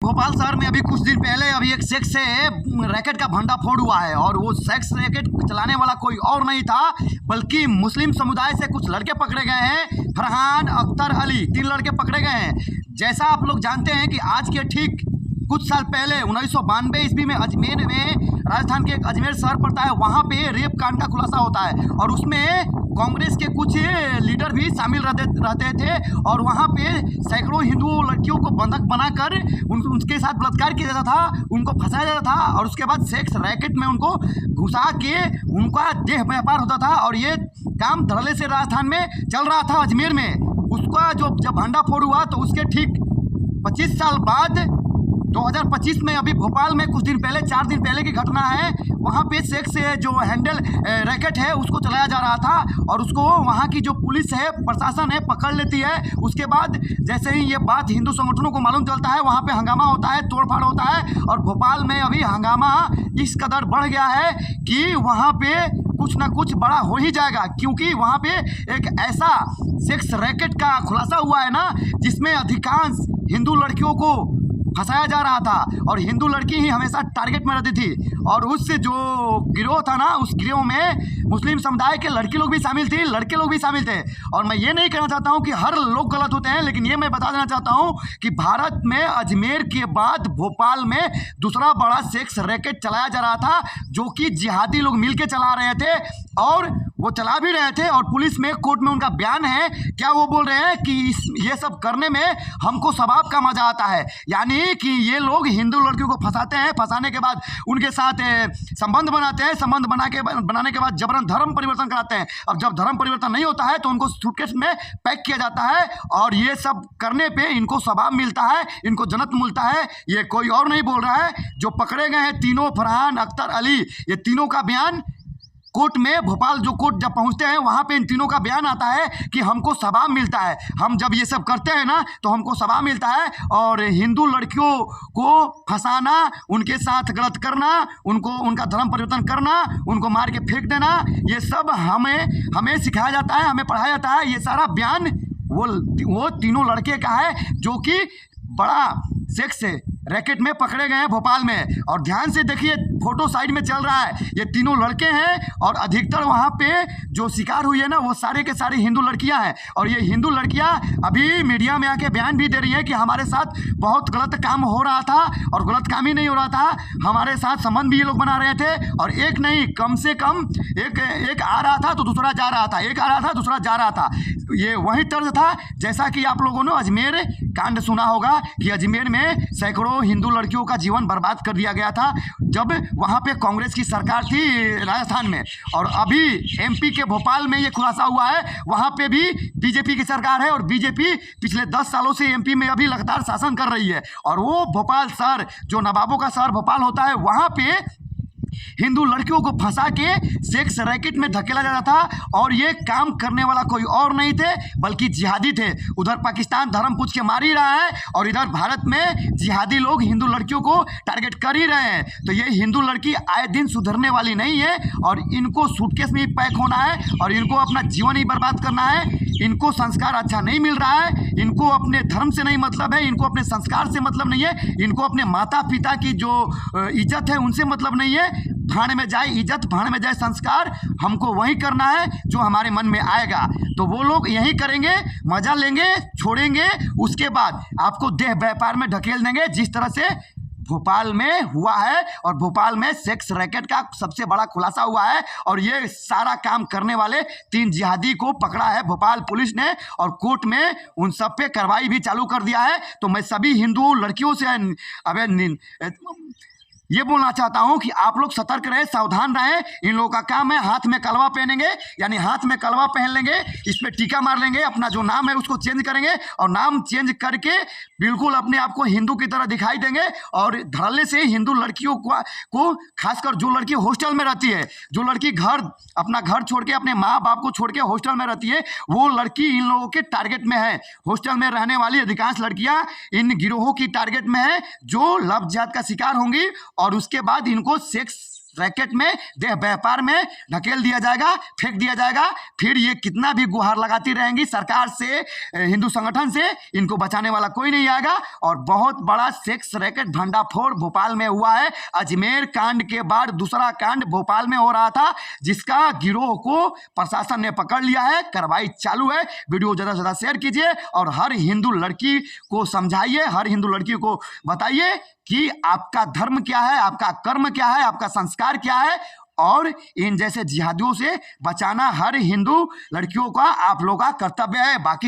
भोपाल शहर में अभी कुछ दिन पहले अभी एक सेक्स से रैकेट का भंडाफोड़ हुआ है और वो सेक्स रैकेट चलाने वाला कोई और नहीं था बल्कि मुस्लिम समुदाय से कुछ लड़के पकड़े गए हैं। फरहान अख्तर अली 3 लड़के पकड़े गए हैं। जैसा आप लोग जानते हैं कि आज के ठीक कुछ साल पहले 1992 ईस्वी में अजमेर में राजस्थान के एक अजमेर शहर पड़ता है, वहाँ पे रेप कांड का खुलासा होता है और उसमें कांग्रेस के कुछ लीडर भी शामिल रहते थे और वहाँ पे सैकड़ों हिंदू लड़कियों को बंधक बनाकर उनके साथ बलात्कार किया जाता था, उनको फंसाया जाता था और उसके बाद सेक्स रैकेट में उनको घुसा के उनका देह व्यापार होता था और ये काम धड़ल्ले से राजस्थान में चल रहा था अजमेर में। उसका जब भंडाफोड़ हुआ तो उसके ठीक 25 साल बाद 2025 में अभी भोपाल में कुछ दिन पहले 4 दिन पहले की घटना है। वहाँ पे सेक्स जो हैंडल रैकेट है उसको चलाया जा रहा था और उसको वहाँ की जो पुलिस है, प्रशासन है, पकड़ लेती है। उसके बाद जैसे ही ये बात हिंदू संगठनों को मालूम चलता है, वहाँ पे हंगामा होता है, तोड़फाड़ होता है और भोपाल में अभी हंगामा इस कदर बढ़ गया है कि वहाँ पे कुछ ना कुछ बड़ा हो ही जाएगा, क्योंकि वहाँ पे एक ऐसा सेक्स रैकेट का खुलासा हुआ है ना जिसमें अधिकांश हिंदू लड़कियों को फंसाया जा रहा था और हिंदू लड़की ही हमेशा टारगेट में रहती थी। और उस जो गिरोह था ना, उस गिरोह में मुस्लिम समुदाय के लड़की लोग भी शामिल थे, लड़के लोग भी शामिल थे। और मैं ये नहीं कहना चाहता हूँ कि हर लोग गलत होते हैं, लेकिन ये मैं बता देना चाहता हूँ कि भारत में अजमेर के बाद भोपाल में दूसरा बड़ा सेक्स रैकेट चलाया जा रहा था जो कि जिहादी लोग मिल के चला रहे थे और वो चला भी रहे थे। और पुलिस में, कोर्ट में उनका बयान है, क्या वो बोल रहे हैं कि ये सब करने में हमको सबाब का मजा आता है, यानी कि ये लोग हिंदू लड़कियों को फंसाते हैं, फंसाने के बाद उनके साथ संबंध बनाते हैं, संबंध बनाने के बाद जबरन धर्म परिवर्तन कराते हैं। अब जब धर्म परिवर्तन नहीं होता है तो उनको सूटकेस में पैक किया जाता है और ये सब करने पे इनको सबाब मिलता है, इनको जन्नत मिलता है। ये कोई और नहीं बोल रहा है। जो पकड़े गए हैं तीनों, फरहान अख्तर अली, ये तीनों का बयान कोर्ट में, भोपाल जो कोर्ट जब पहुंचते हैं वहां पे इन तीनों का बयान आता है कि हमको सबाब मिलता है, हम जब ये सब करते हैं ना तो हमको सबाब मिलता है। और हिंदू लड़कियों को फंसाना, उनके साथ गलत करना, उनको उनका धर्म परिवर्तन करना, उनको मार के फेंक देना, ये सब हमें सिखाया जाता है, हमें पढ़ाया जाता है। ये सारा बयान वो तीनों लड़के का है जो कि बड़ा सेक्स रैकेट में पकड़े गए हैं भोपाल में। और ध्यान से देखिए, फोटो साइड में चल रहा है, ये तीनों लड़के हैं और अधिकतर वहाँ पे जो शिकार हुई है ना वो सारे के सारे हिंदू लड़कियां हैं। और ये हिंदू लड़कियां अभी मीडिया में आके बयान भी दे रही हैं कि हमारे साथ बहुत गलत काम हो रहा था और गलत काम ही नहीं हो रहा था, हमारे साथ संबंध भी ये लोग बना रहे थे और एक नहीं, कम से कम एक आ रहा था तो दूसरा जा रहा था, एक आ रहा था दूसरा जा रहा था। ये वही तर्ज था जैसा कि आप लोगों ने अजमेर कांड सुना होगा कि अजमेर में सैकड़ों हिंदू लड़कियों का जीवन बर्बाद कर दिया गया था जब वहां पे कांग्रेस की सरकार थी राजस्थान में। और अभी एमपी के भोपाल में ये खुलासा हुआ है, वहां पे भी बीजेपी की सरकार है और बीजेपी पिछले 10 सालों से एमपी में अभी लगातार शासन कर रही है। और वो भोपाल शहर, जो नवाबों का शहर भोपाल होता है, वहां पे हिंदू लड़कियों को फंसा के सेक्स रैकेट में धकेला जाता था और ये काम करने वाला कोई और नहीं थे बल्कि जिहादी थे। उधर पाकिस्तान धर्म पूछ के मार ही रहा है और इधर भारत में जिहादी लोग हिंदू लड़कियों को टारगेट कर ही रहे हैं। तो ये हिंदू लड़की आए दिन सुधरने वाली नहीं है और इनको सूटकेस में ही पैक होना है और इनको अपना जीवन ही बर्बाद करना है। इनको संस्कार अच्छा नहीं मिल रहा है, इनको अपने धर्म से नहीं मतलब है, इनको अपने संस्कार से मतलब नहीं है, इनको अपने माता पिता की जो इज्जत है उनसे मतलब नहीं है। भाड़ में जाए इज्जत, भाड़ में जाए संस्कार, हमको वही करना है जो हमारे मन में आएगा। तो वो लोग यही करेंगे, मजा लेंगे, छोड़ेंगे, उसके बाद आपको देह व्यापार में ढकेल देंगे जिस तरह से भोपाल में हुआ है। और भोपाल में सेक्स रैकेट का सबसे बड़ा खुलासा हुआ है और ये सारा काम करने वाले 3 जिहादी को पकड़ा है भोपाल पुलिस ने और कोर्ट में उन सब पे कार्रवाई भी चालू कर दिया है। तो मैं सभी हिंदू लड़कियों से ये बोलना चाहता हूं कि आप लोग सतर्क रहें, सावधान रहें। इन लोगों का काम है, हाथ में कलवा पहनेंगे, यानी हाथ में कलवा पहन लेंगे, इस पर टीका मार लेंगे, अपना जो नाम है उसको चेंज करेंगे और नाम चेंज करके बिल्कुल अपने आप को हिंदू की तरह दिखाई देंगे। और धड़ल्ले से हिंदू लड़कियों को खासकर जो लड़की हॉस्टल में रहती है, जो लड़की अपना घर छोड़ के, अपने माँ बाप को छोड़ के हॉस्टल में रहती है, वो लड़की इन लोगों के टारगेट में है। हॉस्टल में रहने वाली अधिकांश लड़कियां इन गिरोहों की टारगेट में है जो लव जिहाद का शिकार होंगी और उसके बाद इनको सेक्स रैकेट में, देह व्यापार में ढकेल दिया जाएगा, फेंक दिया जाएगा। फिर ये कितना भी गुहार लगाती रहेंगी सरकार से, हिंदू संगठन से, इनको बचाने वाला कोई नहीं आएगा। और बहुत बड़ा सेक्स रैकेट भंडाफोड़ भोपाल में हुआ है। अजमेर कांड के बाद दूसरा कांड भोपाल में हो रहा था, जिसका गिरोह को प्रशासन ने पकड़ लिया है। कार्रवाई चालू है। वीडियो ज़्यादा से ज़्यादा शेयर कीजिए और हर हिंदू लड़की को समझाइए, हर हिंदू लड़की को बताइए कि आपका धर्म क्या है, आपका कर्म क्या है, आपका संस्कार क्या है। और इन जैसे जिहादियों से बचाना हर हिंदू लड़कियों का आप लोगों का कर्तव्य है। बाकी